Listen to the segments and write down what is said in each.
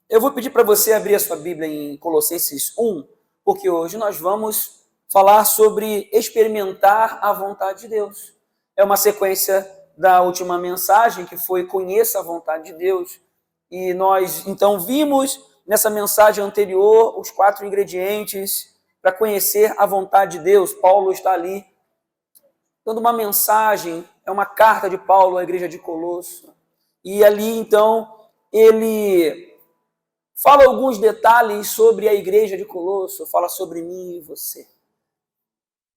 Eu vou pedir para você abrir a sua Bíblia em Colossenses 1, porque hoje nós vamos falar sobre experimentar a vontade de Deus. É uma sequência da última mensagem, que foi Conheça a vontade de Deus. E nós, então, vimos nessa mensagem anterior os 4 ingredientes para conhecer a vontade de Deus. Paulo está ali dando uma mensagem, é uma carta de Paulo à igreja de Colosso. E ali, então, ele fala alguns detalhes sobre a igreja de Colosso, fala sobre mim e você.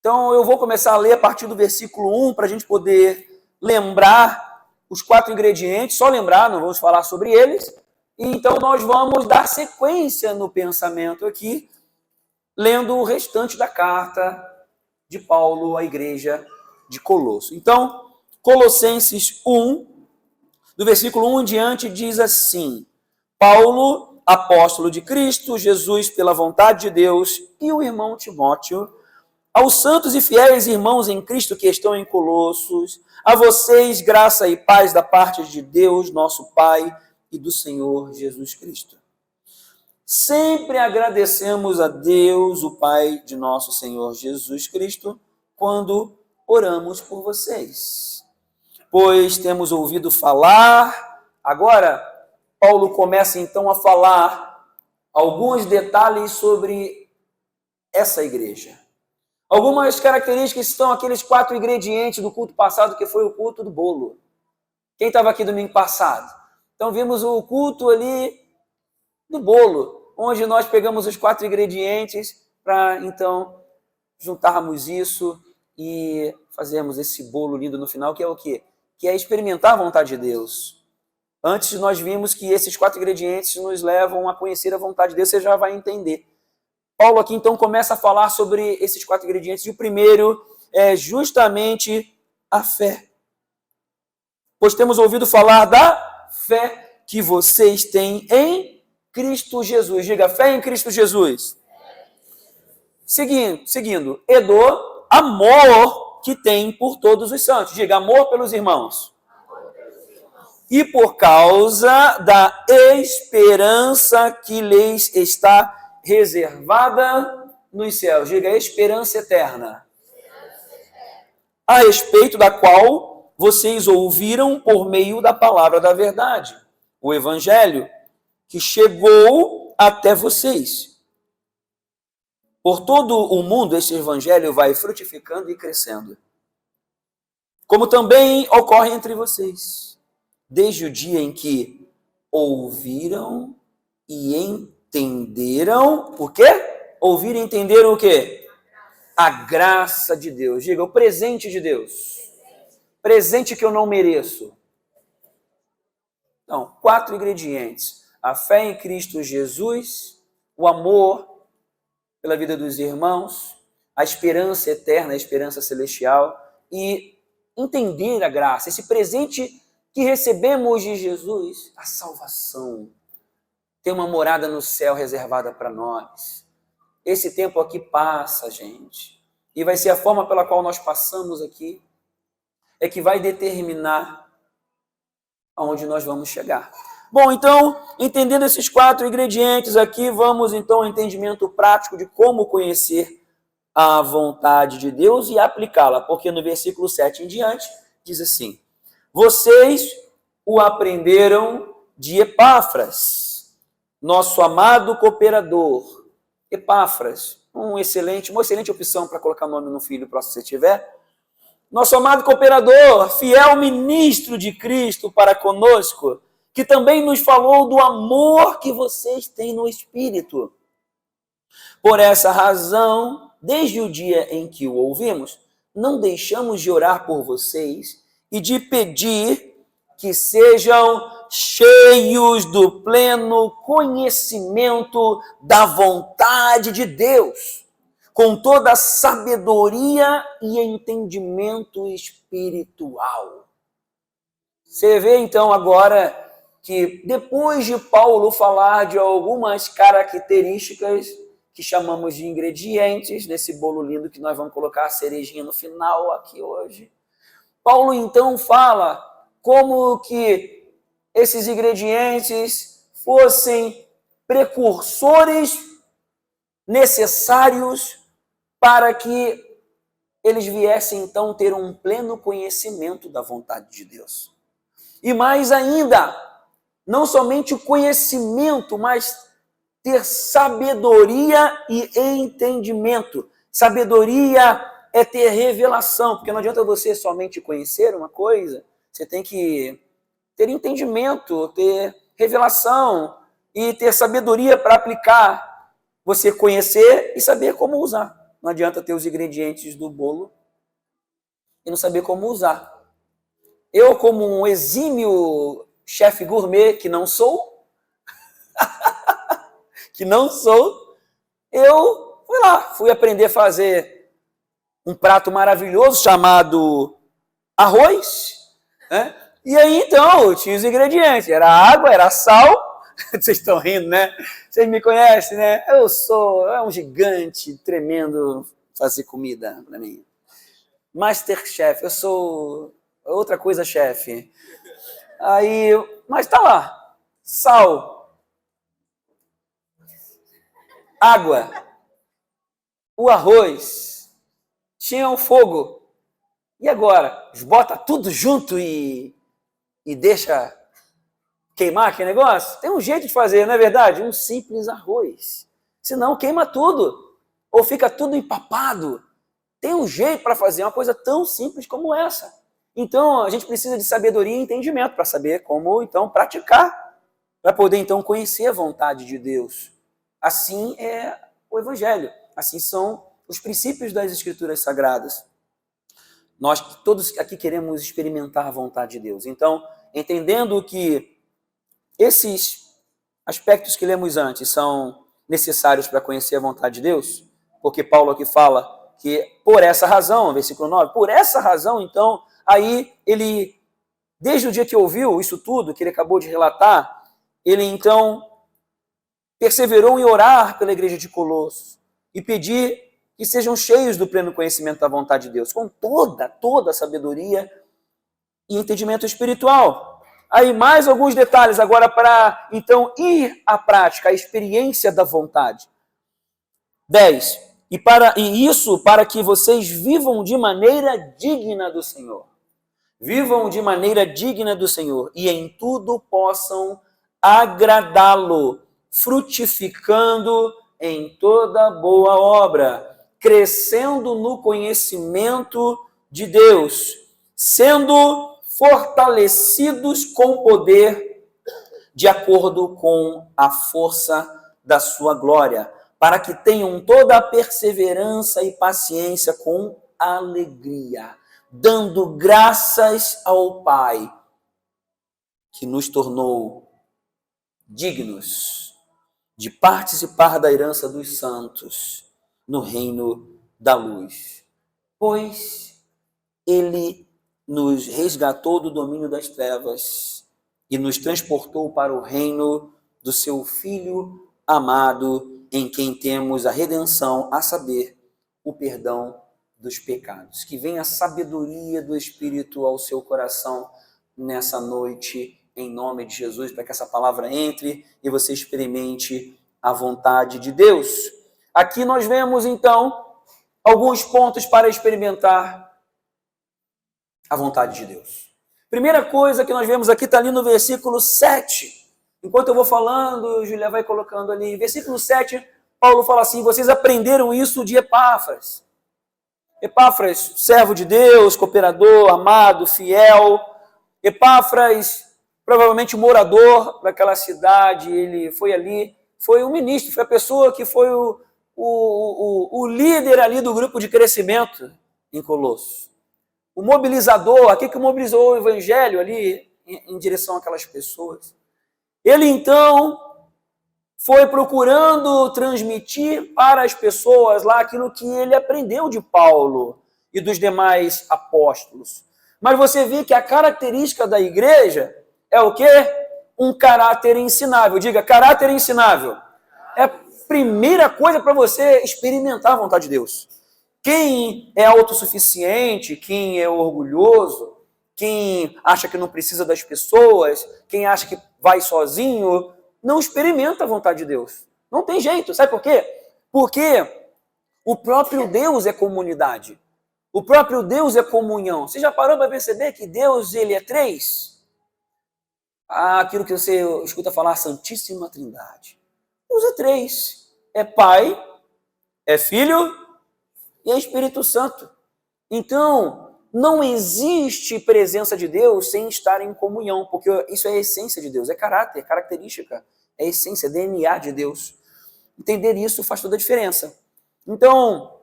Então, eu vou começar a ler a partir do versículo 1, para a gente poder lembrar os 4 ingredientes, só lembrar, não vamos falar sobre eles. E então, nós vamos dar sequência no pensamento aqui, lendo o restante da carta de Paulo à igreja de Colosso. Então, Colossenses 1, do versículo 1 em diante, diz assim: Paulo, apóstolo de Cristo Jesus pela vontade de Deus, e o irmão Timóteo, aos santos e fiéis irmãos em Cristo que estão em Colossos, a vocês graça e paz da parte de Deus, nosso Pai, e do Senhor Jesus Cristo. Sempre agradecemos a Deus, o Pai de nosso Senhor Jesus Cristo, quando oramos por vocês, pois temos ouvido falar. Agora, Paulo começa então a falar alguns detalhes sobre essa igreja. Algumas características são aqueles 4 ingredientes do culto passado, que foi o culto do bolo. Quem estava aqui domingo passado? Então vimos o culto ali do bolo, onde nós pegamos os 4 ingredientes para então juntarmos isso e fazermos esse bolo lindo no final, que é o quê? Que é experimentar a vontade de Deus. Antes nós vimos que esses 4 ingredientes nos levam a conhecer a vontade de Deus, você já vai entender. Paulo aqui então começa a falar sobre esses 4 ingredientes, e o primeiro é justamente a fé. Pois temos ouvido falar da fé que vocês têm em Cristo Jesus. Diga, fé em Cristo Jesus. Seguindo, Edo, amor que tem por todos os santos. Diga, amor pelos irmãos. E por causa da esperança que lhes está reservada nos céus. Diga, esperança eterna. A respeito da qual vocês ouviram por meio da palavra da verdade, o evangelho, que chegou até vocês. Por todo o mundo, esse evangelho vai frutificando e crescendo. Como também ocorre entre vocês, desde o dia em que ouviram e entenderam. O quê? Ouviram e entenderam o quê? A graça de Deus. Diga, o presente de Deus. Presente que eu não mereço. Então, 4 ingredientes. A fé em Cristo Jesus, o amor pela vida dos irmãos, a esperança eterna, a esperança celestial, e entender a graça, esse presente que recebemos de Jesus, a salvação. Tem uma morada no céu reservada para nós. Esse tempo aqui passa, gente, e vai ser a forma pela qual nós passamos aqui, é que vai determinar aonde nós vamos chegar. Bom, então, entendendo esses 4 ingredientes aqui, vamos então ao entendimento prático de como conhecer a vontade de Deus e aplicá-la, porque no versículo 7 em diante, diz assim: vocês o aprenderam de Epáfras, nosso amado cooperador. Epáfras, uma excelente opção para colocar nome no filho próximo que você tiver. Nosso amado cooperador, fiel ministro de Cristo para conosco, que também nos falou do amor que vocês têm no Espírito. Por essa razão, desde o dia em que o ouvimos, não deixamos de orar por vocês e de pedir que sejam cheios do pleno conhecimento da vontade de Deus, com toda a sabedoria e entendimento espiritual. Você vê então agora que depois de Paulo falar de algumas características que chamamos de ingredientes nesse bolo lindo que nós vamos colocar a cerejinha no final aqui hoje, Paulo então fala como que esses ingredientes fossem precursores necessários para que eles viessem então ter um pleno conhecimento da vontade de Deus. E mais ainda, não somente o conhecimento, mas ter sabedoria e entendimento. Sabedoria é ter revelação, porque não adianta você somente conhecer uma coisa, você tem que ter entendimento, ter revelação e ter sabedoria para aplicar. Você conhecer e saber como usar. Não adianta ter os ingredientes do bolo e não saber como usar. Eu, como um exímio chefe gourmet, que não sou, eu fui aprender a fazer um prato maravilhoso chamado arroz, né? E aí, então, eu tinha os ingredientes. Era água, era sal. Vocês estão rindo, né? Vocês me conhecem, né? Eu sou um gigante tremendo fazer comida para mim. Masterchef, eu sou outra coisa, chefe. Aí, mas tá lá. Sal. Água. O arroz. Tinha um fogo. E agora? Bota tudo junto e deixa queimar aquele negócio? Tem um jeito de fazer, não é verdade? Um simples arroz. Senão queima tudo. Ou fica tudo empapado. Tem um jeito para fazer uma coisa tão simples como essa. Então, a gente precisa de sabedoria e entendimento para saber como, então, praticar. Para poder, então, conhecer a vontade de Deus. Assim é o Evangelho. Assim são os princípios das Escrituras Sagradas. Nós todos aqui queremos experimentar a vontade de Deus. Então, entendendo que esses aspectos que lemos antes são necessários para conhecer a vontade de Deus, porque Paulo aqui fala que por essa razão, versículo 9, por essa razão, então, aí ele, desde o dia que ouviu isso tudo, que ele acabou de relatar, ele então perseverou em orar pela igreja de Colossos e pedir que sejam cheios do pleno conhecimento da vontade de Deus, com toda a sabedoria e entendimento espiritual. Aí mais alguns detalhes agora para, então, ir à prática, à experiência da vontade. 10. E isso para que vocês vivam de maneira digna do Senhor. Vivam de maneira digna do Senhor e em tudo possam agradá-lo, frutificando em toda boa obra, crescendo no conhecimento de Deus, sendo fortalecidos com poder de acordo com a força da sua glória, para que tenham toda a perseverança e paciência com alegria, dando graças ao Pai, que nos tornou dignos de participar da herança dos santos no reino da luz. Pois ele nos resgatou do domínio das trevas e nos transportou para o reino do seu Filho amado, em quem temos a redenção, a saber, o perdão dos pecados. Que venha a sabedoria do Espírito ao seu coração nessa noite, em nome de Jesus, para que essa palavra entre e você experimente a vontade de Deus. Aqui nós vemos, então, alguns pontos para experimentar a vontade de Deus. Primeira coisa que nós vemos aqui está ali no versículo 7. Enquanto eu vou falando, Julia vai colocando ali. Versículo 7, Paulo fala assim: vocês aprenderam isso de Epáfras. Epáfras, servo de Deus, cooperador, amado, fiel. Epáfras, provavelmente morador daquela cidade, ele foi ali, foi um ministro, foi a pessoa que foi o líder ali do grupo de crescimento em Colossos. O mobilizador, aquele que mobilizou o evangelho ali em direção àquelas pessoas. Ele, então, foi procurando transmitir para as pessoas lá aquilo que ele aprendeu de Paulo e dos demais apóstolos. Mas você vê que a característica da igreja é o quê? Um caráter ensinável. Diga, caráter ensinável. É a primeira coisa para você experimentar a vontade de Deus. Quem é autossuficiente, quem é orgulhoso, quem acha que não precisa das pessoas, quem acha que vai sozinho, não experimenta a vontade de Deus. Não tem jeito. Sabe por quê? Porque o próprio Deus é comunidade. O próprio Deus é comunhão. Você já parou para perceber que Deus, ele é três? Aquilo que você escuta falar, Santíssima Trindade. Deus é três. É Pai, é Filho e é Espírito Santo. Então, não existe presença de Deus sem estar em comunhão, porque isso é a essência de Deus, é caráter, é característica, é essência, é DNA de Deus. Entender isso faz toda a diferença. Então,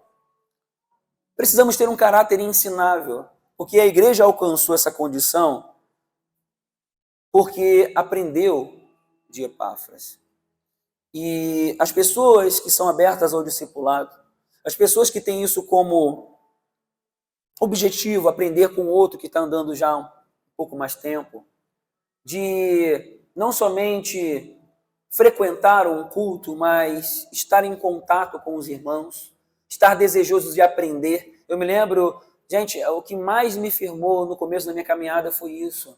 precisamos ter um caráter ensinável, porque a igreja alcançou essa condição porque aprendeu de Epáfras. E as pessoas que são abertas ao discipulado, as pessoas que têm isso como objetivo, aprender com o outro que está andando já um pouco mais tempo, de não somente frequentar um culto, mas estar em contato com os irmãos, estar desejosos de aprender. Eu me lembro, gente, o que mais me firmou no começo da minha caminhada foi isso.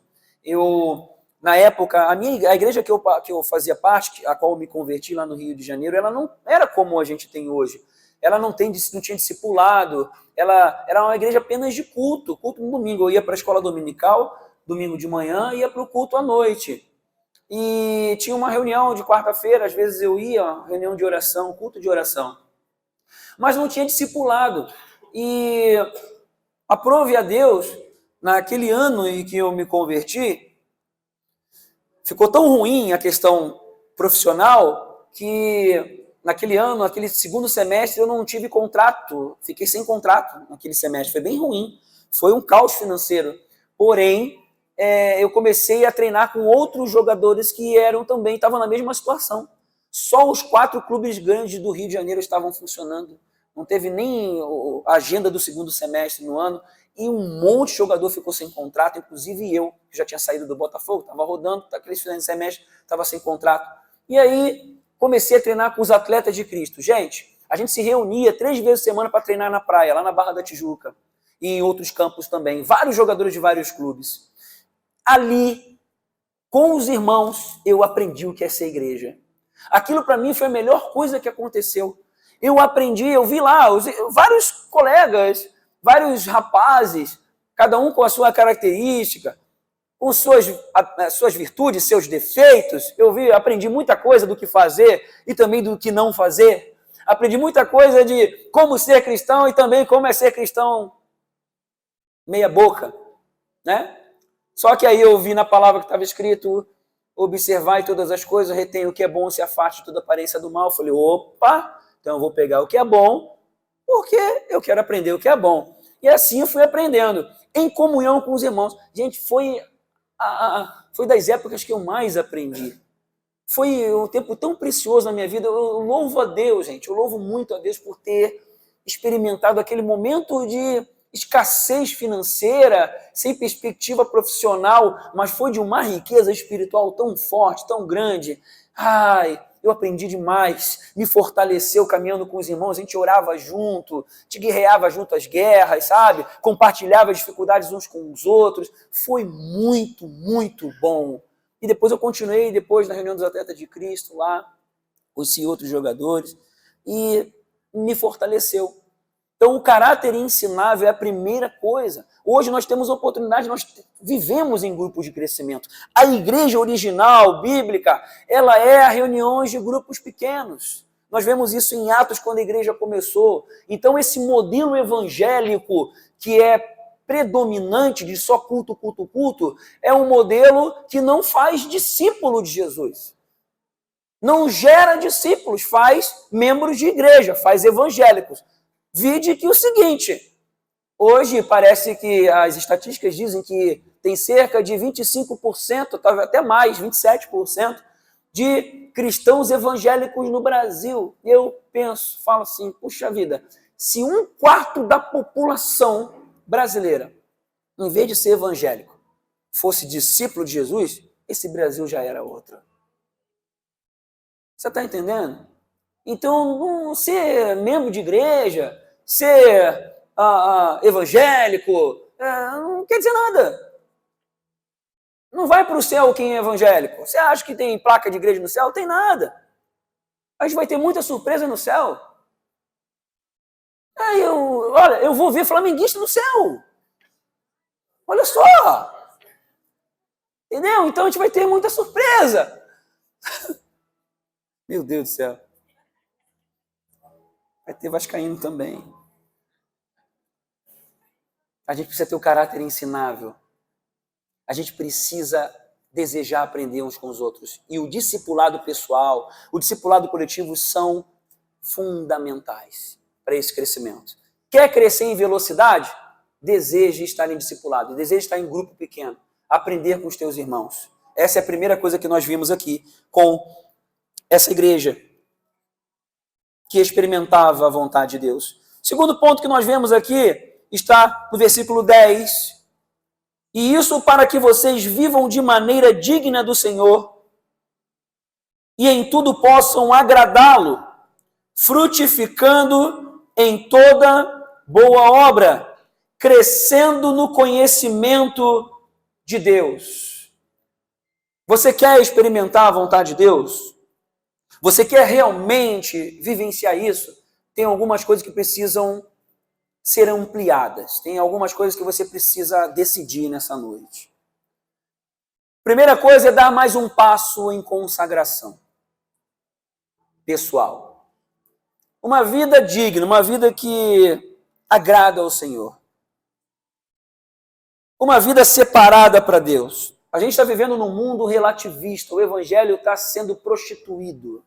Na época, a igreja que eu fazia parte, a qual eu me converti lá no Rio de Janeiro, ela não era como a gente tem hoje. Ela não tinha discipulado, ela era uma igreja apenas de culto no domingo. Eu ia para a escola dominical, domingo de manhã, e ia para o culto à noite. E tinha uma reunião de quarta-feira, às vezes eu ia, reunião de oração, culto de oração. Mas não tinha discipulado. E aprove a Deus, naquele ano em que eu me converti, ficou tão ruim a questão profissional que naquele ano, naquele segundo semestre, eu não tive contrato, fiquei sem contrato naquele semestre, foi bem ruim, foi um caos financeiro. Porém, eu comecei a treinar com outros jogadores que estavam na mesma situação. Só os 4 clubes grandes do Rio de Janeiro estavam funcionando. Não teve nem a agenda do segundo semestre no ano. E um monte de jogador ficou sem contrato, inclusive eu, que já tinha saído do Botafogo, estava rodando, aquele final de semestre, estava sem contrato. E aí comecei a treinar com os atletas de Cristo. Gente, a gente se reunia 3 vezes por semana para treinar na praia, lá na Barra da Tijuca, e em outros campos também. Vários jogadores de vários clubes. Ali, com os irmãos, eu aprendi o que é ser igreja. Aquilo para mim foi a melhor coisa que aconteceu. Eu aprendi, eu vi lá vários colegas, vários rapazes, cada um com a sua característica, com suas virtudes, seus defeitos. Aprendi muita coisa do que fazer e também do que não fazer. Aprendi muita coisa de como ser cristão e também como é ser cristão meia boca, né? Só que aí eu vi na palavra que estava escrito, observai todas as coisas, retém o que é bom, se afaste de toda aparência do mal. Eu falei, opa, então eu vou pegar o que é bom, porque eu quero aprender o que é bom. E assim eu fui aprendendo, em comunhão com os irmãos. Gente, foi das épocas que eu mais aprendi. Foi um tempo tão precioso na minha vida. Eu louvo a Deus, gente, eu louvo muito a Deus por ter experimentado aquele momento de escassez financeira, sem perspectiva profissional, mas foi de uma riqueza espiritual tão forte, tão grande. Eu aprendi demais, me fortaleceu caminhando com os irmãos, a gente orava junto, te guerreava junto às guerras, sabe? Compartilhava as dificuldades uns com os outros. Foi muito, muito bom. E depois eu continuei, na reunião dos atletas de Cristo lá, conheci outros jogadores, e me fortaleceu. Então, o caráter ensinável é a primeira coisa. Hoje nós temos oportunidade, nós vivemos em grupos de crescimento. A igreja original, bíblica, ela é a reuniões de grupos pequenos. Nós vemos isso em Atos, quando a igreja começou. Então, esse modelo evangélico que é predominante de só culto, culto, culto, é um modelo que não faz discípulo de Jesus. Não gera discípulos, faz membros de igreja, faz evangélicos. Vide que o seguinte, hoje parece que as estatísticas dizem que tem cerca de 25%, talvez até mais, 27%, de cristãos evangélicos no Brasil. E eu falo assim, puxa vida, se 1/4 da população brasileira, em vez de ser evangélico, fosse discípulo de Jesus, esse Brasil já era outro. Você está entendendo? Então, não ser membro de igreja, ser evangélico, não quer dizer nada. Não vai para o céu quem é evangélico. Você acha que tem placa de igreja no céu? Não tem nada. A gente vai ter muita surpresa no céu. Aí olha, eu vou ver flamenguista no céu. Olha só. Entendeu? Então a gente vai ter muita surpresa. Meu Deus do céu. Vai ter vascaíno também. A gente precisa ter o caráter ensinável. A gente precisa desejar aprender uns com os outros. E o discipulado pessoal, o discipulado coletivo são fundamentais para esse crescimento. Quer crescer em velocidade? Deseje estar em discipulado, deseje estar em grupo pequeno, aprender com os teus irmãos. Essa é a primeira coisa que nós vimos aqui com essa igreja que experimentava a vontade de Deus. Segundo ponto que nós vemos aqui está no versículo 10. E isso para que vocês vivam de maneira digna do Senhor e em tudo possam agradá-lo, frutificando em toda boa obra, crescendo no conhecimento de Deus. Você quer experimentar a vontade de Deus? Você quer realmente vivenciar isso? Tem algumas coisas que precisam ser ampliadas. Tem algumas coisas que você precisa decidir nessa noite. Primeira coisa é dar mais um passo em consagração pessoal. Uma vida digna, uma vida que agrada ao Senhor. Uma vida separada para Deus. A gente está vivendo num mundo relativista. O evangelho está sendo prostituído.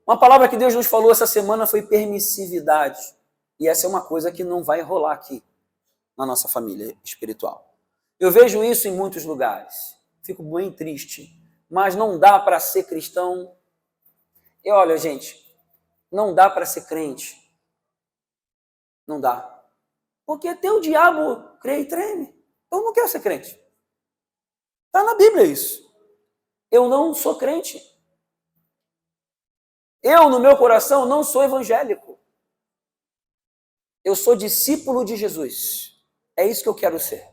Uma palavra que Deus nos falou essa semana foi permissividade. E essa é uma coisa que não vai rolar aqui na nossa família espiritual. Eu vejo isso em muitos lugares. Fico bem triste. Mas não dá para ser cristão. E olha, gente, não dá para ser crente. Não dá. Porque até o diabo crê e treme. Eu não quero ser crente. Está na Bíblia isso. Eu não sou crente. Eu, no meu coração, não sou evangélico. Eu sou discípulo de Jesus. É isso que eu quero ser.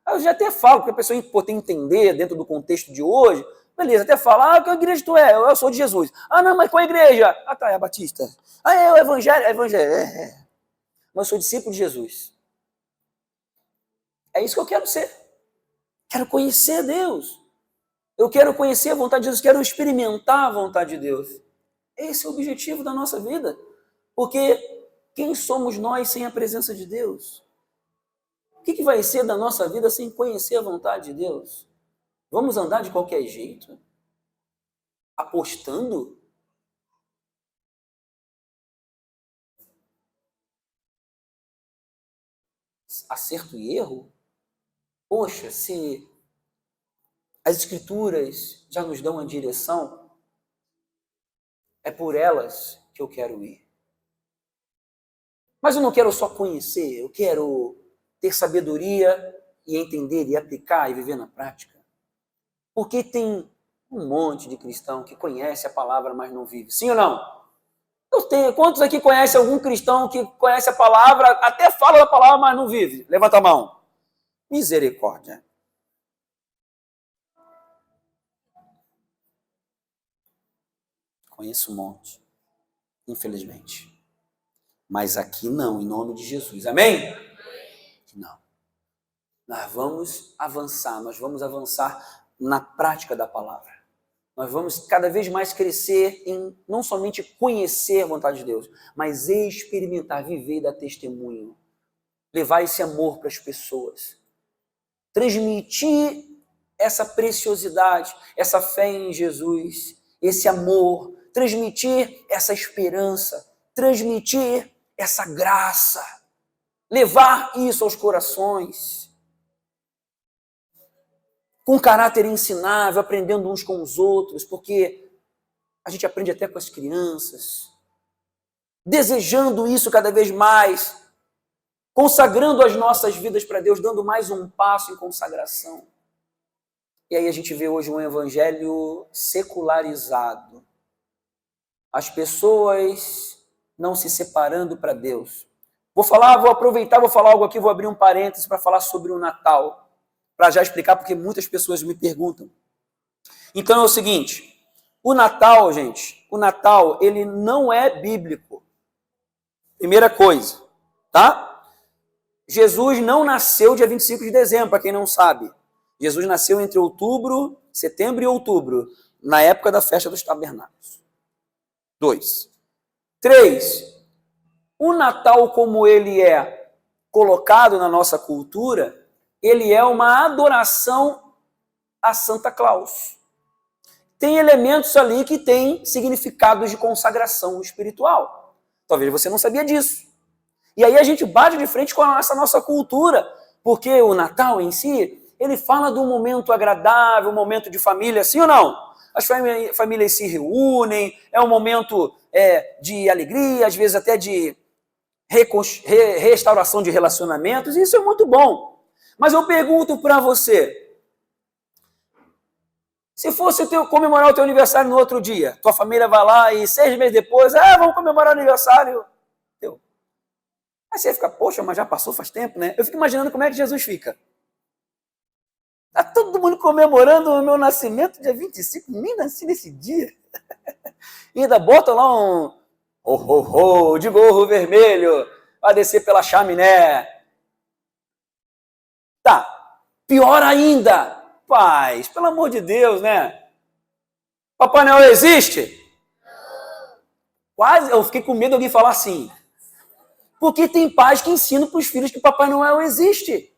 Eu já até falo, porque a pessoa pode entender dentro do contexto de hoje. Beleza, até fala, que igreja tu é? Eu sou de Jesus. Ah, não, mas qual igreja? Ah, tá, é a Batista. Ah, é o evangelho? É evangelho. Mas eu sou discípulo de Jesus. É isso que eu quero ser. Quero conhecer Deus. Eu quero conhecer a vontade de Deus, quero experimentar a vontade de Deus. Esse é o objetivo da nossa vida. Porque quem somos nós sem a presença de Deus? O que vai ser da nossa vida sem conhecer a vontade de Deus? Vamos andar de qualquer jeito? Apostando? Acerto e erro? Poxa, se as Escrituras já nos dão a direção, é por elas que eu quero ir. Mas eu não quero só conhecer, eu quero ter sabedoria e entender e aplicar e viver na prática. Porque tem um monte de cristão que conhece a palavra, mas não vive. Sim ou não? Quantos aqui conhecem algum cristão que conhece a palavra, até fala da palavra, mas não vive? Levanta a mão. Misericórdia. Conheço um monte, infelizmente. Mas aqui não, em nome de Jesus. Amém? Não. Nós vamos avançar na prática da palavra. Nós vamos cada vez mais crescer em não somente conhecer a vontade de Deus, mas experimentar, viver e dar testemunho. Levar esse amor para as pessoas. Transmitir essa preciosidade, essa fé em Jesus, esse amor, transmitir essa esperança, transmitir essa graça, levar isso aos corações, com caráter ensinável, aprendendo uns com os outros, porque a gente aprende até com as crianças, desejando isso cada vez mais, consagrando as nossas vidas para Deus, dando mais um passo em consagração. E aí a gente vê hoje um evangelho secularizado. As pessoas não se separando para Deus, Vou aproveitar, vou falar algo aqui, vou abrir um parênteses para falar sobre o Natal, para já explicar, porque muitas pessoas me perguntam. Então é o seguinte, o Natal, gente, o Natal, ele não é bíblico. Primeira coisa, tá? Jesus não nasceu dia 25 de dezembro, para quem não sabe. Jesus nasceu entre setembro e outubro, na época da festa dos tabernáculos. 2. 3. O Natal, como ele é colocado na nossa cultura, ele é uma adoração a Santa Claus. Tem elementos ali que têm significados de consagração espiritual. Talvez você não sabia disso. E aí a gente bate de frente com essa nossa cultura, porque o Natal em si, ele fala de um momento agradável, um momento de família, sim ou não? As famílias se reúnem, é um momento de alegria, às vezes até de restauração de relacionamentos, e isso é muito bom. Mas eu pergunto para você, se fosse comemorar o teu aniversário no outro dia, tua família vai lá e 6 meses depois, vamos comemorar o aniversário teu. Aí você fica, poxa, mas já passou faz tempo, né? Eu fico imaginando como é que Jesus fica. Tá todo mundo comemorando o meu nascimento, dia 25, nem nasci nesse dia. E ainda bota lá um de gorro vermelho, vai descer pela chaminé. Tá, pior ainda, paz, pelo amor de Deus, né? Papai Noel existe? Quase, eu fiquei com medo de alguém falar assim. Porque tem pais que ensinam para os filhos que Papai Noel existe.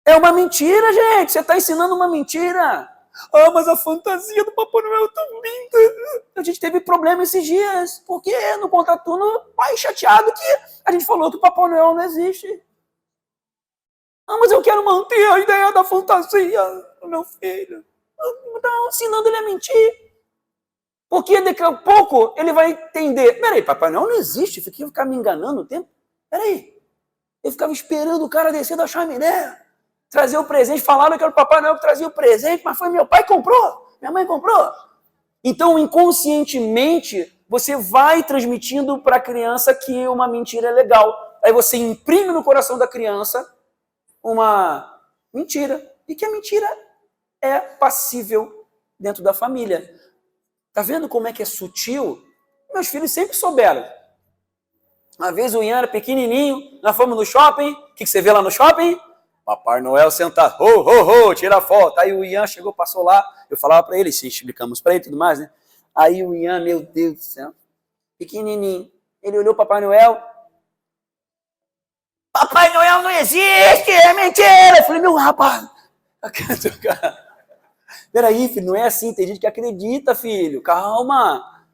É uma mentira, gente. Você está ensinando uma mentira. Mas a fantasia do Papai Noel é tão linda. A gente teve problema esses dias. Porque no contraturno, o pai chateado que a gente falou que o Papai Noel não existe. Mas eu quero manter a ideia da fantasia do meu filho. Então, ensinando ele a mentir. Porque daqui a pouco ele vai entender. Peraí, Papai Noel não existe. Ficar me enganando o tempo. Peraí. Eu ficava esperando o cara descer da chaminé, trazer o presente. Falaram que era o Papai Noel que trazia o presente, mas foi meu pai que comprou. Minha mãe comprou. Então, inconscientemente, você vai transmitindo para a criança que uma mentira é legal. Aí você imprime no coração da criança uma mentira. E que a mentira é passível dentro da família. Tá vendo como é que é sutil? Meus filhos sempre souberam. Uma vez o Ian era pequenininho, nós fomos no shopping. O que você vê lá no shopping? Papai Noel sentado, tira a foto. Aí o Ian chegou, passou lá, eu falava para ele, explicamos para ele e tudo mais, né? Aí o Ian, meu Deus do céu, pequenininho, ele olhou o Papai Noel. Papai Noel não existe, é mentira! Eu falei, meu rapaz, peraí, filho, não é assim, tem gente que acredita, filho, calma.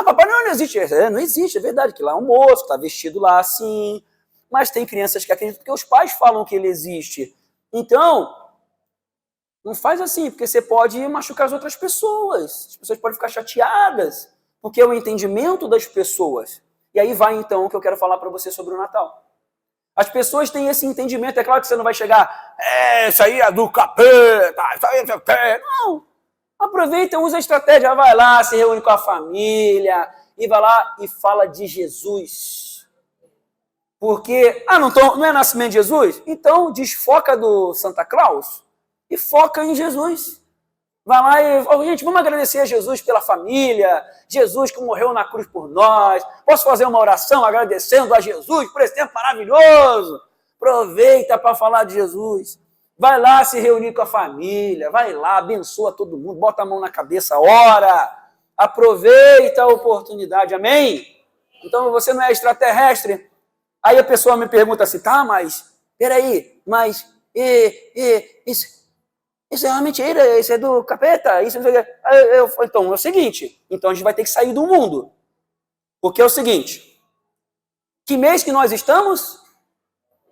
Papai Noel não existe, não existe, é verdade, que lá é um moço, tá vestido lá assim, mas tem crianças que acreditam porque os pais falam que ele existe. Então, não faz assim, porque você pode machucar as outras pessoas, as pessoas podem ficar chateadas, porque é o entendimento das pessoas. E aí vai então o que eu quero falar para você sobre o Natal. As pessoas têm esse entendimento, é claro que você não vai chegar, isso aí é do capeta, isso aí é do capeta. Não, aproveita, usa a estratégia, vai lá, se reúne com a família, e vai lá e fala de Jesus. Porque, não é nascimento de Jesus? Então desfoca do Santa Claus e foca em Jesus. Vai lá e, gente, vamos agradecer a Jesus pela família, Jesus que morreu na cruz por nós. Posso fazer uma oração agradecendo a Jesus por esse tempo maravilhoso? Aproveita para falar de Jesus. Vai lá se reunir com a família, vai lá, abençoa todo mundo, bota a mão na cabeça, ora, aproveita a oportunidade, amém? Então você não é extraterrestre. Aí a pessoa me pergunta assim, tá, mas, peraí, mas, isso é uma mentira, isso é do capeta, isso não sei o que. Eu falo, então, é o seguinte, então a gente vai ter que sair do mundo. Porque é o seguinte, que mês que nós estamos?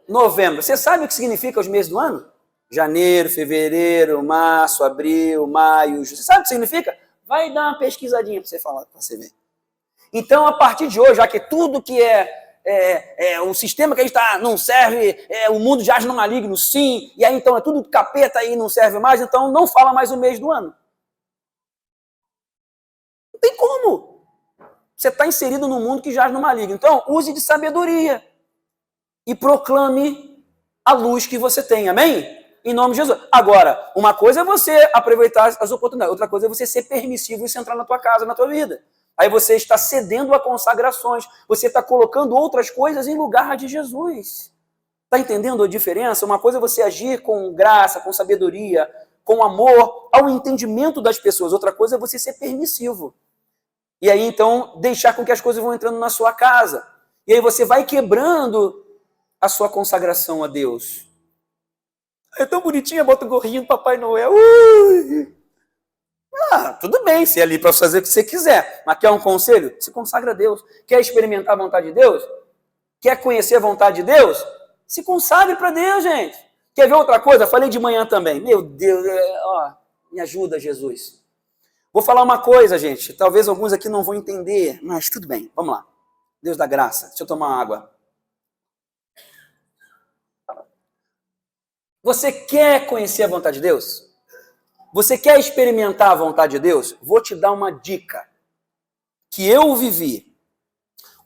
Novembro. Você sabe o que significa os meses do ano? Janeiro, fevereiro, março, abril, maio, junho. Você sabe o que significa? Vai dar uma pesquisadinha para você falar, para você ver. Então, a partir de hoje, já que tudo que o sistema que a gente está não serve, o mundo já age no maligno, sim, e aí então é tudo capeta e não serve mais, então não fala mais o mês do ano. Não tem como. Você está inserido num mundo que jaz no maligno. Então, use de sabedoria e proclame a luz que você tem. Amém? Em nome de Jesus. Agora, uma coisa é você aproveitar as oportunidades, outra coisa é você ser permissivo e isso entrar na tua casa, na tua vida. Aí você está cedendo a consagrações, você está colocando outras coisas em lugar de Jesus. Está entendendo a diferença? Uma coisa é você agir com graça, com sabedoria, com amor, ao entendimento das pessoas. Outra coisa é você ser permissivo. E aí, então, deixar com que as coisas vão entrando na sua casa. E aí você vai quebrando a sua consagração a Deus. É tão bonitinha, bota o gorrinho do Papai Noel. Tudo bem, se é ali para fazer o que você quiser. Mas quer um conselho? Se consagra a Deus. Quer experimentar a vontade de Deus? Quer conhecer a vontade de Deus? Se consagre para Deus, gente. Quer ver outra coisa? Falei de manhã também. Meu Deus, me ajuda, Jesus. Vou falar uma coisa, gente. Talvez alguns aqui não vão entender, mas tudo bem. Vamos lá. Deus da graça. Deixa eu tomar água. Você quer conhecer a vontade de Deus? Você quer experimentar a vontade de Deus? Vou te dar uma dica que eu vivi.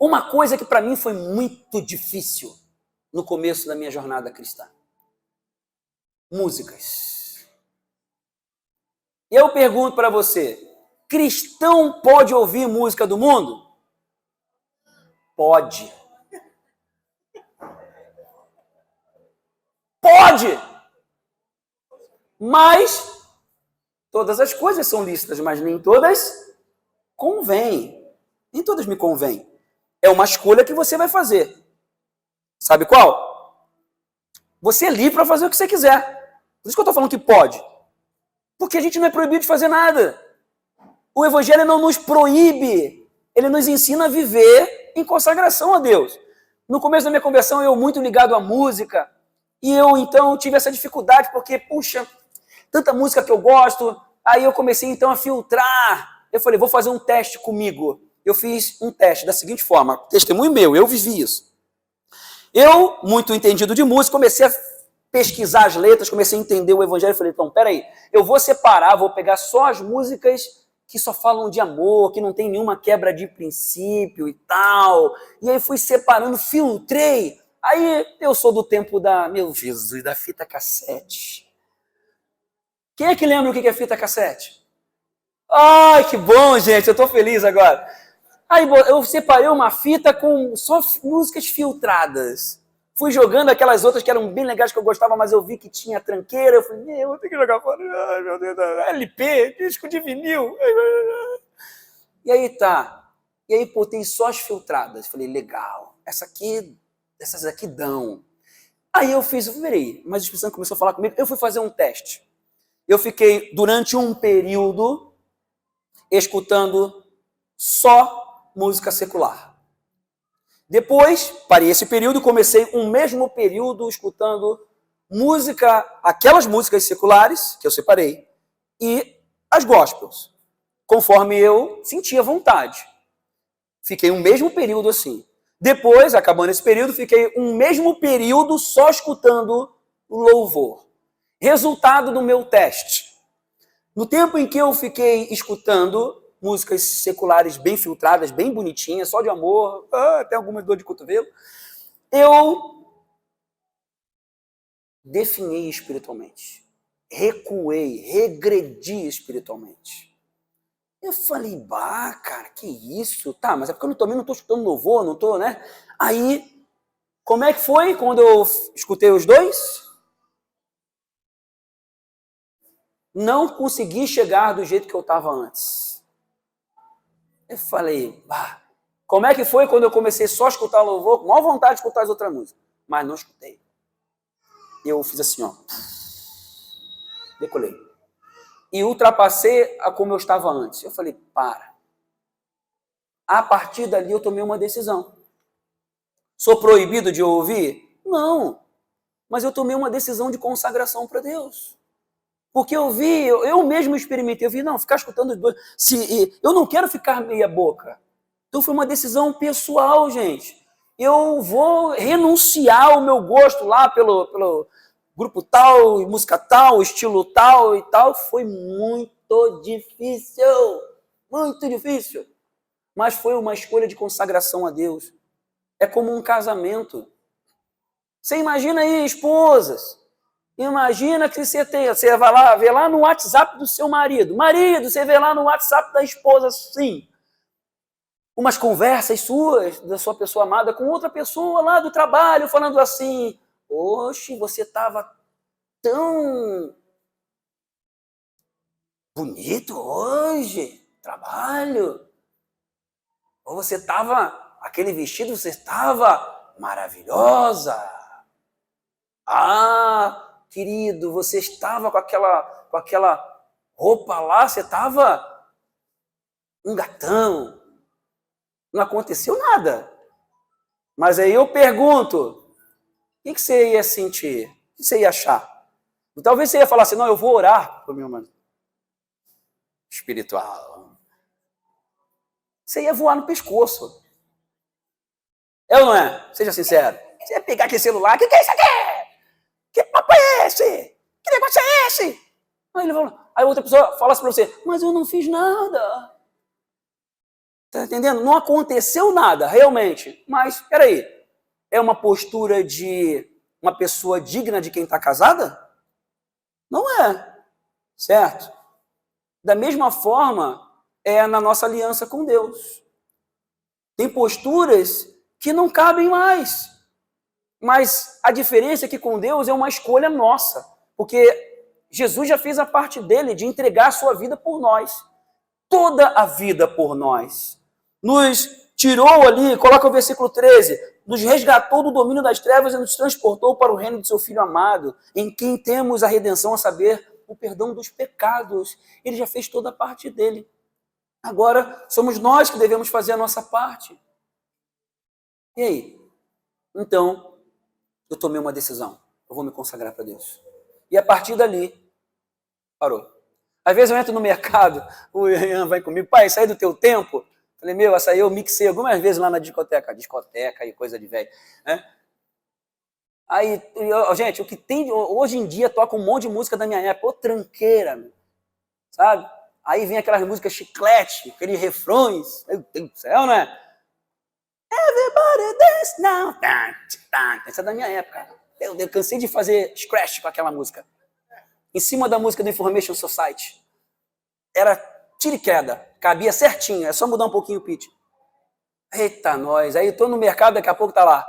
Uma coisa que para mim foi muito difícil no começo da minha jornada cristã. Músicas. E eu pergunto para você, cristão pode ouvir música do mundo? Pode. Pode! Mas todas as coisas são lícitas, mas nem todas convêm. Nem todas me convêm. É uma escolha que você vai fazer. Sabe qual? Você é livre para fazer o que você quiser. Por isso que eu estou falando que pode. Porque a gente não é proibido de fazer nada. O Evangelho não nos proíbe. Ele nos ensina a viver em consagração a Deus. No começo da minha conversão, eu muito ligado à música. E eu, então, tive essa dificuldade, porque, puxa, tanta música que eu gosto. Aí eu comecei, então, a filtrar. Eu falei, vou fazer um teste comigo. Eu fiz um teste da seguinte forma, testemunho meu, eu vivi isso. Eu, muito entendido de música, comecei a pesquisar as letras, comecei a entender o Evangelho. Falei, então, peraí, eu vou separar, vou pegar só as músicas que só falam de amor, que não tem nenhuma quebra de princípio e tal. E aí fui separando, filtrei. Aí eu sou do tempo meu Jesus, da fita cassete. Quem é que lembra o que é fita cassete? Ai, que bom, gente, eu tô feliz agora. Aí eu separei uma fita com só músicas filtradas. Fui jogando aquelas outras que eram bem legais, que eu gostava, mas eu vi que tinha tranqueira. Eu falei, eu vou ter que jogar fora. Ai, meu Deus, LP, disco de vinil. E aí tá. E aí botei só as filtradas. Falei, legal, essas aqui dão. Aí eu peraí, mas o Espírito Santo começou a falar comigo. Eu fui fazer um teste. Eu fiquei durante um período escutando só música secular. Depois, parei esse período e comecei um mesmo período escutando aquelas músicas seculares que eu separei e as gospels, conforme eu sentia vontade. Fiquei um mesmo período assim. Depois, acabando esse período, fiquei um mesmo período só escutando louvor. Resultado do meu teste. No tempo em que eu fiquei escutando músicas seculares bem filtradas, bem bonitinhas, só de amor, até alguma dor de cotovelo, eu definhei espiritualmente. Recuei, regredi espiritualmente. Eu falei, cara, que isso? Tá, mas é porque eu também não estou escutando louvor, não estou, né? Aí, como é que foi quando eu escutei os dois? Não consegui chegar do jeito que eu estava antes. Eu falei, como é que foi quando eu comecei só a escutar louvor, com maior vontade de escutar as outras músicas, mas não escutei. Eu fiz assim, decolei. E ultrapassei a como eu estava antes. Eu falei, A partir dali eu tomei uma decisão. Sou proibido de ouvir? Não. Mas eu tomei uma decisão de consagração para Deus. Porque eu mesmo experimentei, ficar escutando os dois. Eu não quero ficar meia boca. Então foi uma decisão pessoal, gente. Eu vou renunciar ao meu gosto lá pelo grupo tal, música tal, estilo tal e tal. Foi muito difícil. Muito difícil. mas foi uma escolha de consagração a Deus. É como um casamento. Você imagina aí, esposas. Imagina que você vai lá, vê lá no WhatsApp do seu marido. Marido, você vê lá no WhatsApp da esposa, sim, umas conversas suas, da sua pessoa amada, com outra pessoa lá do trabalho, falando assim, oxe, você estava tão bonito hoje, trabalho. Ou você estava, aquele vestido, você estava maravilhosa. Ah, querido, você estava com aquela roupa lá, você estava um gatão. Não aconteceu nada. Mas aí eu pergunto, o que você ia sentir? O que você ia achar? Talvez você ia falar assim, não, eu vou orar para o meu mano espiritual. Você ia voar no pescoço. É ou não é? Seja sincero. Você ia pegar aquele celular, o que é isso aqui? Que papo é esse? Que negócio é esse? Aí outra pessoa fala assim para você, mas eu não fiz nada. Tá entendendo? Não aconteceu nada, realmente. Mas, peraí, é uma postura de uma pessoa digna de quem está casada? Não é, certo? Da mesma forma, é na nossa aliança com Deus. Tem posturas que não cabem mais. Mas a diferença é que com Deus é uma escolha nossa. Porque Jesus já fez a parte dele de entregar a sua vida por nós. Toda a vida por nós. Nos tirou ali, coloca o versículo 13, nos resgatou do domínio das trevas e nos transportou para o reino de seu Filho amado, em quem temos a redenção, a saber, o perdão dos pecados. Ele já fez toda a parte dele. Agora, somos nós que devemos fazer a nossa parte. E aí? Então, eu tomei uma decisão. Eu vou me consagrar para Deus. E a partir dali, parou. Às vezes eu entro no mercado, o Ian vai comigo, pai, sai do teu tempo. Falei, meu, essa aí eu mixei algumas vezes lá na discoteca e coisa de velho, né? Aí, gente, o que tem, hoje em dia toca um monte de música da minha época, tranqueira, sabe? Aí vem aquelas músicas chiclete, aqueles refrões, meu Deus do céu, né? Everybody dance now. Essa é da minha época. Eu cansei de fazer scratch com aquela música. Em cima da música do Information Society. Era tiro e queda, cabia certinho, é só mudar um pouquinho o pitch. Eita, nós, aí tô no mercado, daqui a pouco tá lá.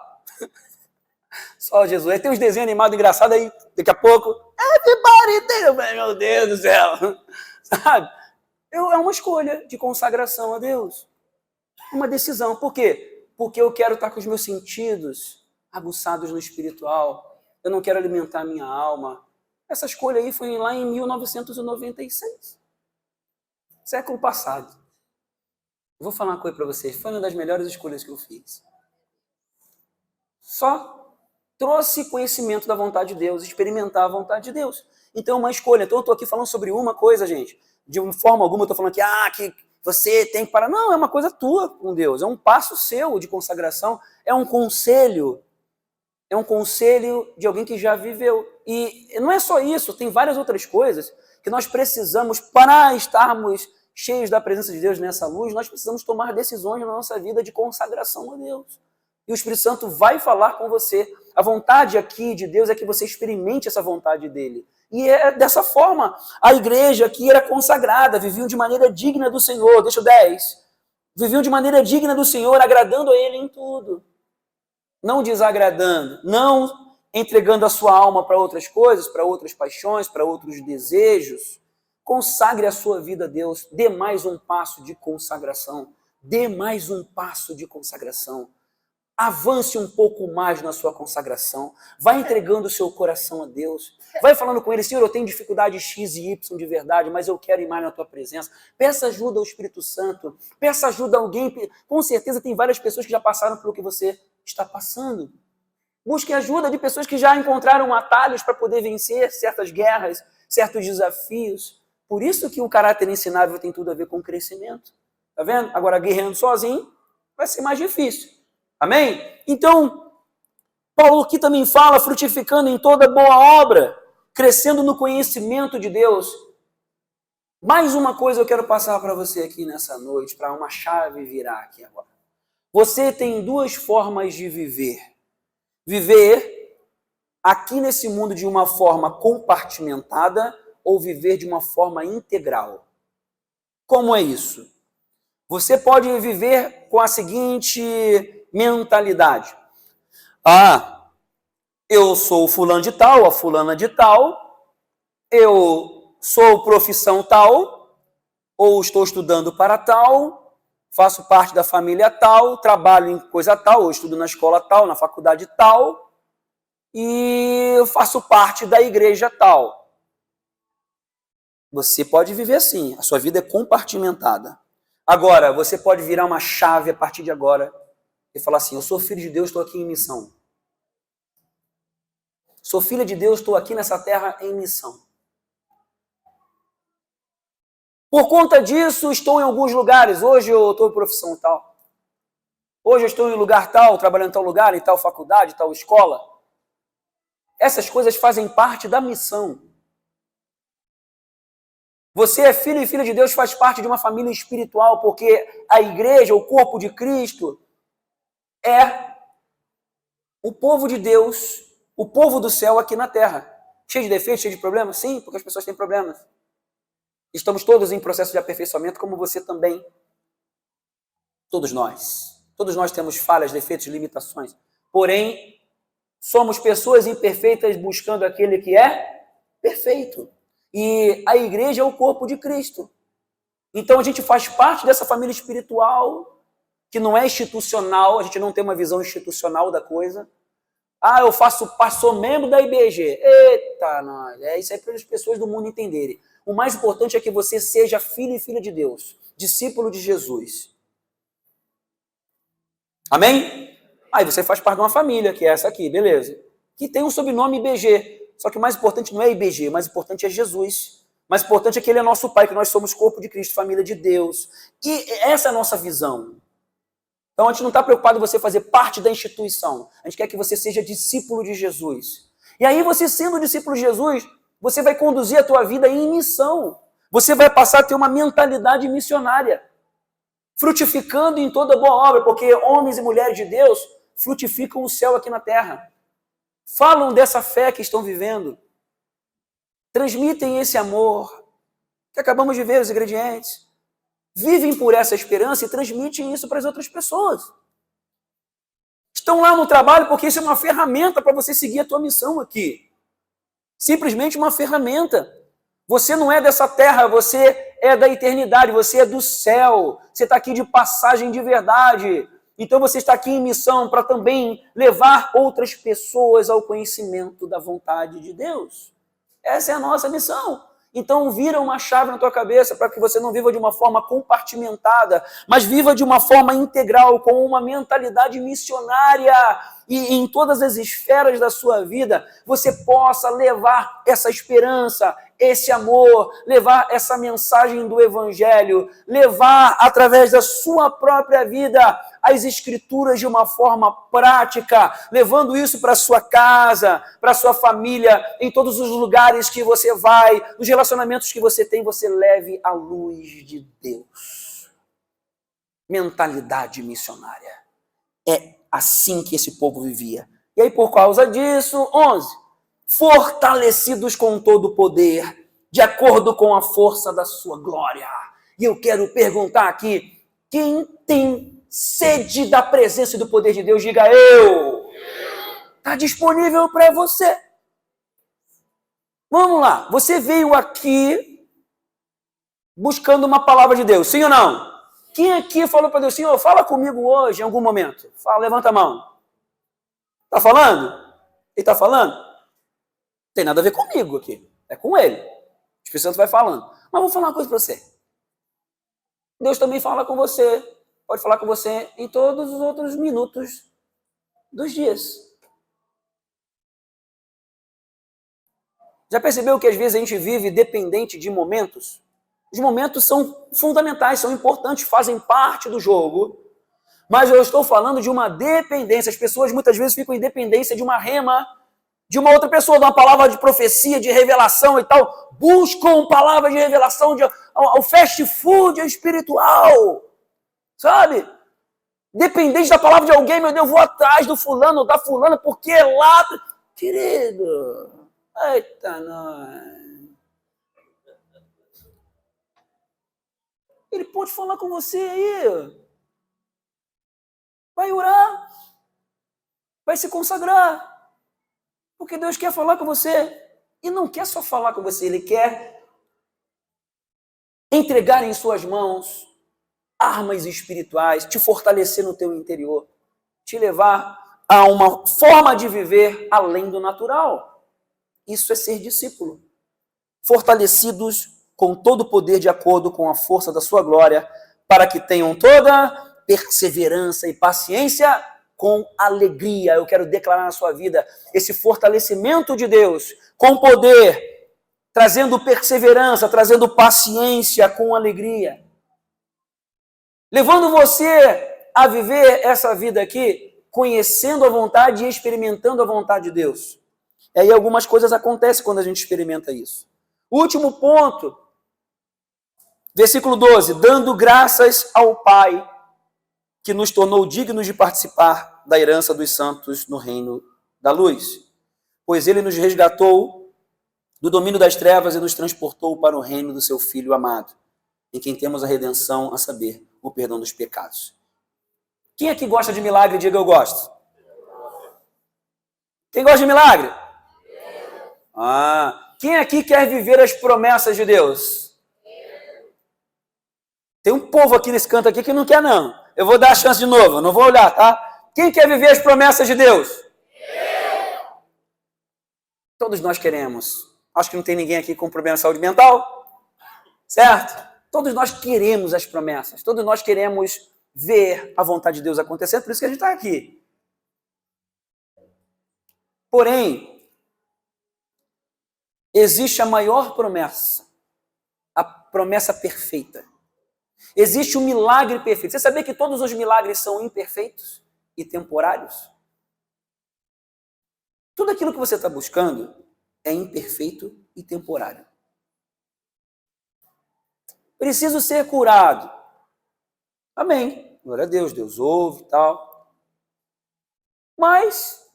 Só Jesus. Aí tem uns desenhos animados engraçados, aí daqui a pouco, everybody dance, meu Deus do céu. Sabe? É uma escolha de consagração a Deus. Uma decisão. Por quê? Porque eu quero estar com os meus sentidos aguçados no espiritual. Eu não quero alimentar a minha alma. Essa escolha aí foi lá em 1996. Século passado. Vou falar uma coisa para vocês. Foi uma das melhores escolhas que eu fiz. Só trouxe conhecimento da vontade de Deus, experimentar a vontade de Deus. Então é uma escolha. Então eu estou aqui falando sobre uma coisa, gente. De uma forma alguma eu estou falando que você tem que parar. Não, é uma coisa tua com Deus. É um passo seu de consagração. É um conselho. É um conselho de alguém que já viveu. E não é só isso. Tem várias outras coisas que nós precisamos, para estarmos cheios da presença de Deus nessa luz, nós precisamos tomar decisões na nossa vida de consagração a Deus. E o Espírito Santo vai falar com você. A vontade aqui de Deus é que você experimente essa vontade dele. E é dessa forma. A igreja aqui era consagrada, viviam de maneira digna do Senhor. Deixa o 10. Viviam de maneira digna do Senhor, agradando a Ele em tudo. Não desagradando, não entregando a sua alma para outras coisas, para outras paixões, para outros desejos. Consagre a sua vida a Deus. Dê mais um passo de consagração. Dê mais um passo de consagração. Avance um pouco mais na sua consagração. Vai entregando o seu coração a Deus. Vai falando com Ele, Senhor, eu tenho dificuldade X e Y de verdade, mas eu quero ir mais na Tua presença. Peça ajuda ao Espírito Santo. Peça ajuda a alguém. Com certeza tem várias pessoas que já passaram pelo que você está passando. Busque ajuda de pessoas que já encontraram atalhos para poder vencer certas guerras, certos desafios. Por isso que o caráter ensinável tem tudo a ver com crescimento. Tá vendo? Agora, guerreando sozinho vai ser mais difícil. Amém? Então, Paulo aqui também fala, frutificando em toda boa obra, crescendo no conhecimento de Deus. Mais uma coisa eu quero passar para você aqui nessa noite, para uma chave virar aqui agora. Você tem duas formas de viver. Viver aqui nesse mundo de uma forma compartimentada ou viver de uma forma integral. Como é isso? Você pode viver com a seguinte mentalidade. Eu sou fulano de tal, a fulana de tal, eu sou profissão tal, ou estou estudando para tal, faço parte da família tal, trabalho em coisa tal, ou estudo na escola tal, na faculdade tal, e faço parte da igreja tal. Você pode viver assim, a sua vida é compartimentada. Agora, você pode virar uma chave a partir de agora e falar assim, eu sou filho de Deus, estou aqui em missão. Sou filha de Deus, estou aqui nessa terra em missão. Por conta disso, estou em alguns lugares. Hoje eu estou em profissão tal. Hoje eu estou em lugar tal, trabalhando em tal lugar, em tal faculdade, tal escola. Essas coisas fazem parte da missão. Você é filho e filha de Deus, faz parte de uma família espiritual, porque a igreja, o corpo de Cristo, é o povo de Deus, o povo do céu aqui na terra. Cheio de defeitos, cheio de problemas? Sim, porque as pessoas têm problemas. Estamos todos em processo de aperfeiçoamento, como você também. Todos nós. Todos nós temos falhas, defeitos, limitações. Porém, somos pessoas imperfeitas buscando aquele que é perfeito. E a igreja é o corpo de Cristo. Então a gente faz parte dessa família espiritual, que não é institucional, a gente não tem uma visão institucional da coisa. Eu sou membro da IBG. Eita, nós. Isso aí para as pessoas do mundo entenderem. O mais importante é que você seja filho e filha de Deus, discípulo de Jesus. Amém? Aí você faz parte de uma família, que é essa aqui, beleza. Que tem um sobrenome IBG. Só que o mais importante não é IBG, o mais importante é Jesus. O mais importante é que Ele é nosso Pai, que nós somos corpo de Cristo, família de Deus. E essa é a nossa visão. Então a gente não está preocupado em você fazer parte da instituição. A gente quer que você seja discípulo de Jesus. E aí você sendo discípulo de Jesus, você vai conduzir a tua vida em missão. Você vai passar a ter uma mentalidade missionária. Frutificando em toda boa obra, porque homens e mulheres de Deus frutificam o céu aqui na terra. Falam dessa fé que estão vivendo. Transmitem esse amor, que acabamos de ver os ingredientes. Vivem por essa esperança e transmitem isso para as outras pessoas. Estão lá no trabalho porque isso é uma ferramenta para você seguir a tua missão aqui. Simplesmente uma ferramenta. Você não é dessa terra, você é da eternidade, você é do céu. Você está aqui de passagem de verdade. Então você está aqui em missão para também levar outras pessoas ao conhecimento da vontade de Deus. Essa é a nossa missão. Então vira uma chave na tua cabeça para que você não viva de uma forma compartimentada, mas viva de uma forma integral, com uma mentalidade missionária, e em todas as esferas da sua vida você possa levar essa esperança, esse amor, levar essa mensagem do Evangelho, levar através da sua própria vida as Escrituras de uma forma prática, levando isso para a sua casa, para a sua família, em todos os lugares que você vai, nos relacionamentos que você tem, você leve a luz de Deus. Mentalidade missionária. É assim que esse povo vivia. E aí, por causa disso, 11. Fortalecidos com todo o poder, de acordo com a força da sua glória. E eu quero perguntar aqui, quem tem sede da presença e do poder de Deus, diga eu. Está disponível para você. Vamos lá, você veio aqui buscando uma palavra de Deus, sim ou não? Quem aqui falou para Deus, Senhor, fala comigo hoje, em algum momento? Fala, levanta a mão. Está falando? Ele está falando? Não tem nada a ver comigo aqui, é com ele. O Espírito Santo vai falando. Mas vou falar uma coisa para você. Deus também fala com você, pode falar com você em todos os outros minutos dos dias. Já percebeu que às vezes a gente vive dependente de momentos? Os momentos são fundamentais, são importantes, fazem parte do jogo. Mas eu estou falando de uma dependência. As pessoas muitas vezes ficam em dependência de uma rema, de uma outra pessoa, de uma palavra de profecia, de revelação e tal. Buscam palavras de revelação o fast food espiritual, sabe? Dependente da palavra de alguém, meu Deus, eu vou atrás do fulano ou da fulana, porque é lá... Querido, eita, nós... Ele pode falar com você aí. Vai orar. Vai se consagrar. Porque Deus quer falar com você. E não quer só falar com você, Ele quer entregar em suas mãos armas espirituais, te fortalecer no teu interior, te levar a uma forma de viver além do natural. Isso é ser discípulo. Fortalecidos com todo o poder de acordo com a força da sua glória, para que tenham toda perseverança e paciência com alegria. Eu quero declarar na sua vida esse fortalecimento de Deus com poder, trazendo perseverança, trazendo paciência com alegria. Levando você a viver essa vida aqui, conhecendo a vontade e experimentando a vontade de Deus. E aí algumas coisas acontecem quando a gente experimenta isso. Último ponto, versículo 12, dando graças ao Pai, que nos tornou dignos de participar da herança dos santos no reino da luz. Pois Ele nos resgatou do domínio das trevas e nos transportou para o reino do seu Filho amado, em quem temos a redenção, a saber, o perdão dos pecados. Quem aqui gosta de milagre, diga eu gosto. Quem gosta de milagre? Quem aqui quer viver as promessas de Deus? Tem um povo aqui nesse canto aqui que não quer, não. Eu vou dar a chance de novo, não vou olhar, tá? Quem quer viver as promessas de Deus? Todos nós queremos. Acho que não tem ninguém aqui com problema de saúde mental, certo? Todos nós queremos as promessas. Todos nós queremos ver a vontade de Deus acontecendo, por isso que a gente está aqui. Porém, existe a maior promessa, a promessa perfeita. Existe um milagre perfeito. Você sabia que todos os milagres são imperfeitos e temporários? Tudo aquilo que você está buscando é imperfeito e temporário. Preciso ser curado. Amém. Glória a Deus, Deus ouve e tal. Mas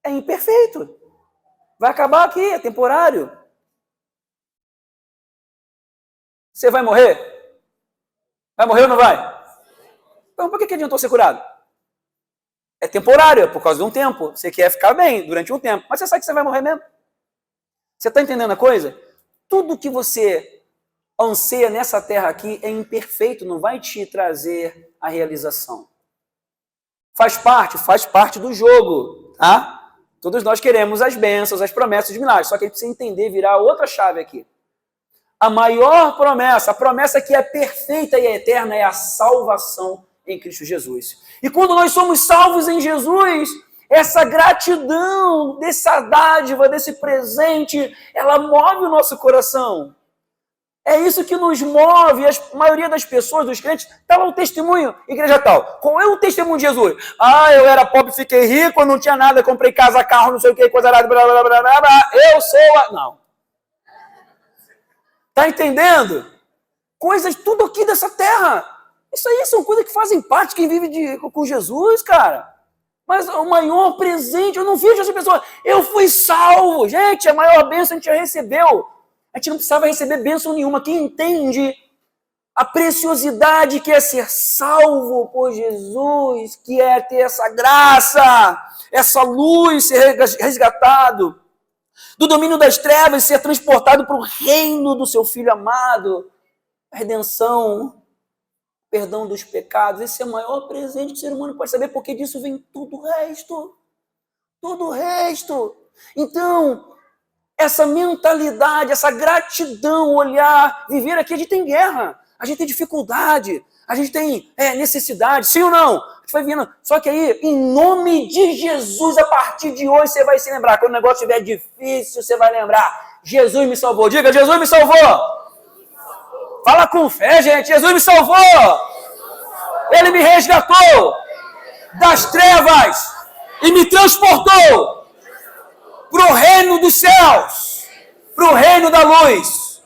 é imperfeito. Vai acabar aqui, é temporário. Você vai morrer? Vai morrer ou não vai? Então, por que adiantou ser curado? É temporário, é por causa de um tempo. Você quer ficar bem durante um tempo, mas você sabe que você vai morrer mesmo. Você está entendendo a coisa? Tudo que você anseia nessa terra aqui é imperfeito, não vai te trazer a realização. Faz parte do jogo, tá? Todos nós queremos as bênçãos, as promessas, os milagres, só que a gente precisa entender, virar outra chave aqui. A maior promessa, a promessa que é perfeita e é eterna, é a salvação em Cristo Jesus. E quando nós somos salvos em Jesus, essa gratidão, dessa dádiva, desse presente, ela move o nosso coração. É isso que nos move. A maioria das pessoas, dos crentes, está lá o testemunho, igreja tal. Qual é o testemunho de Jesus? Eu era pobre, fiquei rico, eu não tinha nada, comprei casa, carro, não sei o que, coisa nada, blá, blá, blá, blá, blá. Eu sou a... Não. Tá entendendo? Coisas tudo aqui dessa terra. Isso aí são coisas que fazem parte de quem vive com Jesus, cara. Mas o maior presente, eu não vejo essa pessoa. Eu fui salvo. Gente, a maior bênção a gente já recebeu. A gente não precisava receber bênção nenhuma. Quem entende a preciosidade que é ser salvo por Jesus, que é ter essa graça, essa luz, ser resgatado do domínio das trevas, ser transportado para o reino do seu Filho amado, a redenção, perdão dos pecados. Esse é o maior presente que o ser humano pode saber, porque disso vem tudo o resto. Tudo o resto. Então, essa mentalidade, essa gratidão, olhar, viver aqui, a gente tem guerra, a gente tem dificuldade, a gente tem necessidade, sim ou não? A gente vai vendo. Só que aí, em nome de Jesus, a partir de hoje, você vai se lembrar. Quando o negócio estiver difícil, você vai lembrar. Jesus me salvou. Diga, Jesus me salvou. Fala com fé, gente. Jesus me salvou. Ele me resgatou das trevas e me transportou para o reino dos céus, para o reino da luz.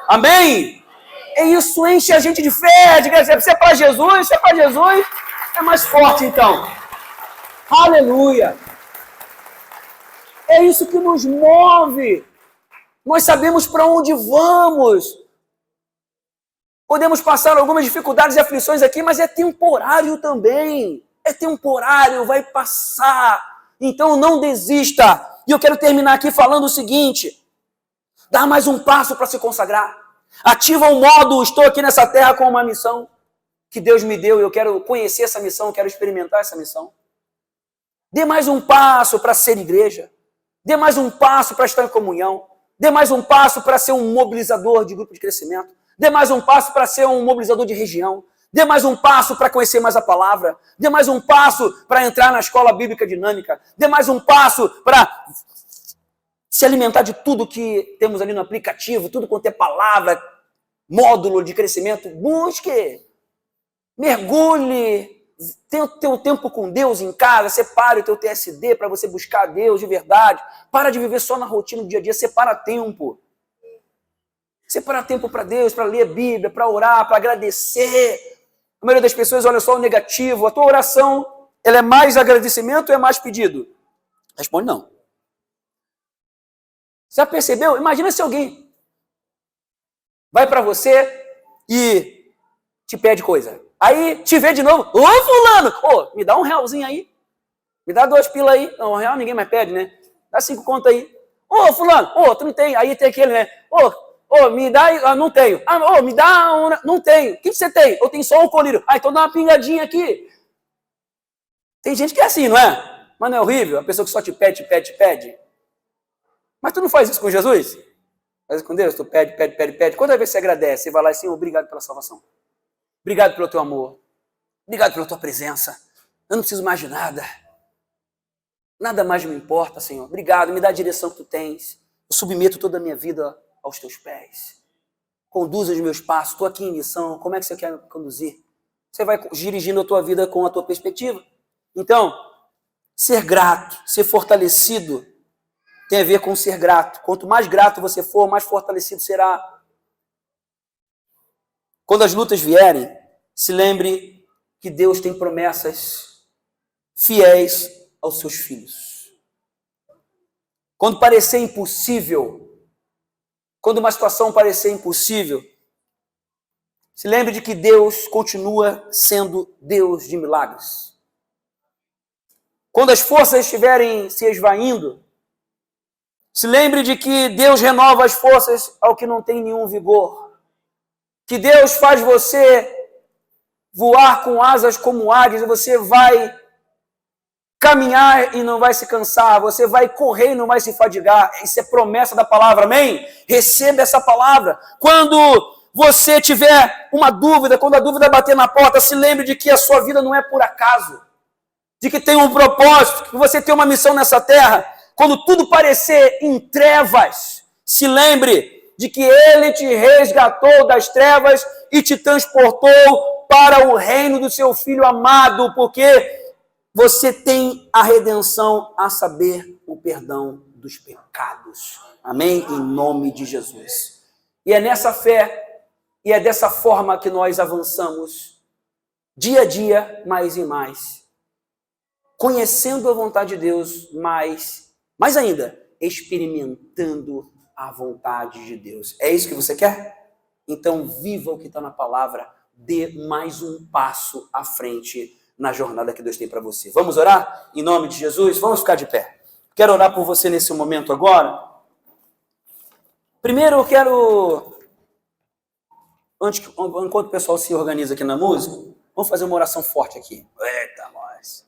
Amém? isso enche a gente de fé, de graça. Se é para Jesus, é mais forte então. Aleluia! É isso que nos move. Nós sabemos para onde vamos. Podemos passar algumas dificuldades e aflições aqui, mas é temporário também. É temporário, vai passar. Então não desista. E eu quero terminar aqui falando o seguinte: dá mais um passo para se consagrar. Ativa o modo, estou aqui nessa terra com uma missão que Deus me deu e eu quero conhecer essa missão, eu quero experimentar essa missão. Dê mais um passo para ser igreja. Dê mais um passo para estar em comunhão. Dê mais um passo para ser um mobilizador de grupo de crescimento. Dê mais um passo para ser um mobilizador de região. Dê mais um passo para conhecer mais a palavra. Dê mais um passo para entrar na escola bíblica dinâmica. Dê mais um passo para se alimentar de tudo que temos ali no aplicativo, tudo quanto é palavra, módulo de crescimento. Busque, mergulhe, tenha o teu tempo com Deus em casa, separe o teu TSD para você buscar Deus de verdade. Para de viver só na rotina do dia a dia, separa tempo. Separa tempo para Deus, para ler a Bíblia, para orar, para agradecer. A maioria das pessoas olha só o negativo. A tua oração, ela é mais agradecimento ou é mais pedido? Responde não. Já percebeu? Imagina se alguém vai para você e te pede coisa. Aí te vê de novo. Ô, fulano! Ô, me dá um realzinho aí. Me dá 2 pila aí. Não, um real ninguém mais pede, né? Dá 5 conto aí. Ô, fulano! Ô, tu não tem. Aí tem aquele, né? Ô, me dá... não tenho. Ô, me dá... não tenho. O que você tem? Eu tenho só um colírio. Então dá uma pingadinha aqui. Tem gente que é assim, não é? Mas não é horrível? A pessoa que só te pede. Mas tu não faz isso com Jesus? Faz isso com Deus? Tu pede. Quantas vezes você agradece? Você vai lá e Senhor, obrigado pela salvação. Obrigado pelo teu amor. Obrigado pela tua presença. Eu não preciso mais de nada. Nada mais me importa, Senhor. Obrigado, me dá a direção que tu tens. Eu submeto toda a minha vida aos teus pés. Conduza os meus passos. Estou aqui em missão. Como é que você quer conduzir? Você vai dirigindo a tua vida com a tua perspectiva. Então, ser grato, ser fortalecido, tem a ver com ser grato. Quanto mais grato você for, mais fortalecido será. Quando as lutas vierem, se lembre que Deus tem promessas fiéis aos seus filhos. Quando parecer impossível, quando uma situação parecer impossível, se lembre de que Deus continua sendo Deus de milagres. Quando as forças estiverem se esvaindo, se lembre de que Deus renova as forças ao que não tem nenhum vigor. Que Deus faz você voar com asas como águias, e você vai caminhar e não vai se cansar, você vai correr e não vai se fadigar. Isso é promessa da palavra, amém? Receba essa palavra. Quando você tiver uma dúvida, quando a dúvida bater na porta, se lembre de que a sua vida não é por acaso, de que tem um propósito, que você tem uma missão nessa terra. Quando tudo parecer em trevas, se lembre de que Ele te resgatou das trevas e te transportou para o reino do seu Filho amado, porque você tem a redenção, a saber, o perdão dos pecados. Amém? Em nome de Jesus. E é nessa fé, e é dessa forma que nós avançamos, dia a dia, mais e mais, conhecendo a vontade de Deus, mais ainda, experimentando a vontade de Deus. É isso que você quer? Então viva o que está na palavra, dê mais um passo à frente na jornada que Deus tem para você. Vamos orar? Em nome de Jesus, vamos ficar de pé. Quero orar por você nesse momento agora. Primeiro eu quero, enquanto o pessoal se organiza aqui na música, vamos fazer uma oração forte aqui. Eita, nós.